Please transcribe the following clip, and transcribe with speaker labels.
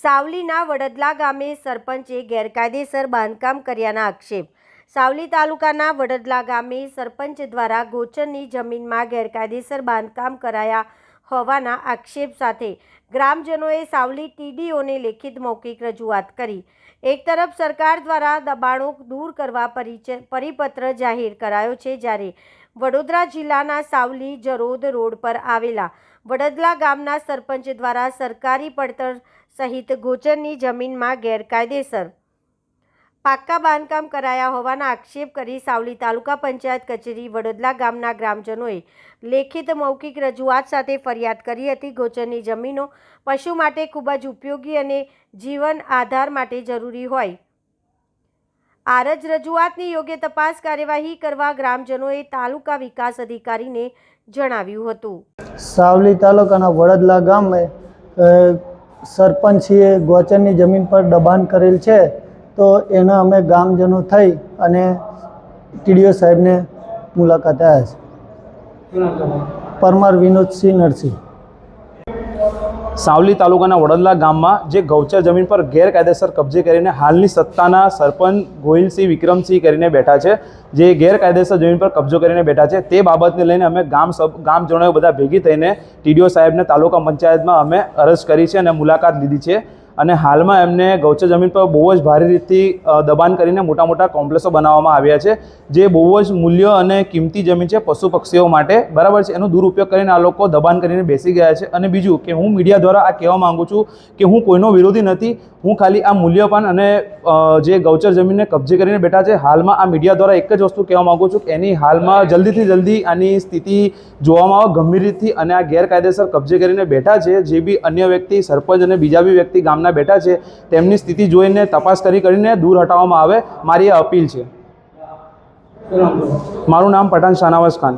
Speaker 1: સાવલીના વડદલા ગામે સરપંચે ગેરકાયદેસર બાંધકામ કર્યાના આક્ષેપ। સાવલી તાલુકાના વડદલા ગામે સરપંચ દ્વારા ગોચરની જમીનમાં ગેરકાયદેસર બાંધકામ કરાયા હોવાના આક્ષેપ સાથે ગ્રામજનોએ સાવલી ટીડીઓને લેખિત મૌખિક રજૂઆત કરી। એક તરફ સરકાર દ્વારા દબાણો દૂર કરવા પરિપત્ર જાહેર કરાયો છે, જ્યારે વડોદરા જિલ્લાના સાવલી જરોદ રોડ પર આવેલા વડદલા ગામના સરપંચ દ્વારા સરકારી પડતર સહિત ગોચરની જમીનમાં ગેરકાયદેસર પાક્કા બાંધકામ કરાયા હોવાના આક્ષેપ કરી સાવલી તાલુકા પંચાયત કચેરી વડદલા ગામના ગ્રામજનોએ લેખિત મૌખિક રજૂઆત સાથે ફરિયાદ કરી હતી। ગોચરની જમીનો પશુ માટે ખૂબ જ ઉપયોગી અને જીવન આધાર માટે જરૂરી હોય। આરજ રજૂઆતની યોગ્ય તપાસ કાર્યવાહી કરવા ગ્રામજનોએ તાલુકા વિકાસ અધિકારીને જણાવ્યું હતું।
Speaker 2: સાવલી તાલુકાના વડદલા ગામે સરપંચીએ ગોચરની જમીન પર દબાણ કરેલ છે, તો એના અમે ગામજનો થઈ અને ટીડીઓ સાહેબને મુલાકાતે આવ્યા છે। પરમાર વિનોદસિંહ નરસિંહ।
Speaker 3: સાવલી તાલુકાના વડદલા ગામમાં જે ગૌચર જમીન પર ગેરકાયદેસર કબજે કરીને હાલની સત્તાના સરપંચ ગોહિલસિંહ વિક્રમસિંહ કરીને બેઠા છે, જે ગેરકાયદેસર જમીન પર કબજો કરીને બેઠા છે, તે બાબતને લઈને અમે ગામજનોએ બધા ભેગી થઈને ટીડીઓ સાહેબને તાલુકા પંચાયતમાં અમે અરજ કરી છે અને મુલાકાત લીધી છે। અને હાલમાં એમને ગૌચર જમીન પર બહુ જ ભારે રીતથી દબાણ કરીને મોટા મોટા કોમ્પ્લેક્સો બનાવવામાં આવ્યા છે, જે બહુ જ મૂલ્ય અને કિંમતી જમીન છે પશુ પક્ષીઓ માટે, બરાબર છે। એનો દુરુપયોગ કરીને આ લોકો દબાણ કરીને બેસી ગયા છે। અને બીજું કે હું મીડિયા દ્વારા આ કહેવા માગું છું કે હું કોઈનો વિરોધી નથી, હું ખાલી આ મૂલ્યપાન અને જે ગૌચર જમીનને કબજે કરીને બેઠા છે, હાલમાં આ મીડિયા દ્વારા એક જ વસ્તુ કહેવા માગું છું કે એની હાલમાં જલ્દીથી જલ્દી આની સ્થિતિ જોવામાં આવે ગંભીર રીતથી, અને આ ગેરકાયદેસર કબજે કરીને બેઠા છે જે બી અન્ય વ્યક્તિ સરપંચ અને બીજા બી વ્યક્તિ ગામના બેઠા છે, તેમની સ્થિતિ જોઈને તપાસ કરીને દૂર હટાવવામાં આવે, મારી આ અપીલ છે। મારું નામ પઠાણ શાહનવાઝ ખાન।